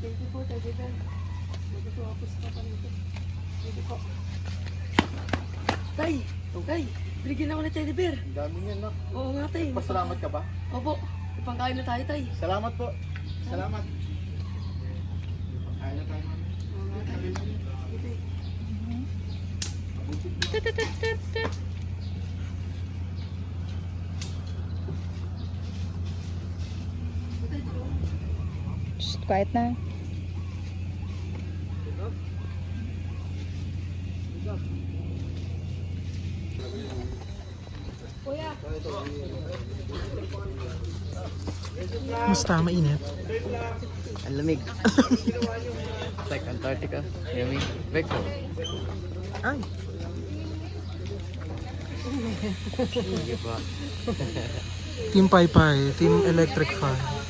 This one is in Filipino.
Thank you po, Teddy Bear. Thank you po, apos ka pa nito. Thank you po. Tay! Tay! Binigyan ako ni Teddy Bear. Ang dami niyan, no? Oo nga, tay. Pasalamat ka ba? Opo. Ipangkain na tayo, tay. Salamat po. Salamat. Kain na tayo, mami. Oo nga, tay. Shh, quiet na. Kuya! Musta? Mainit? Ang lamig. It's like Antarctica. Yummy. Vector. Ay! Sige pa. Team Paypay, Team Electric Fan.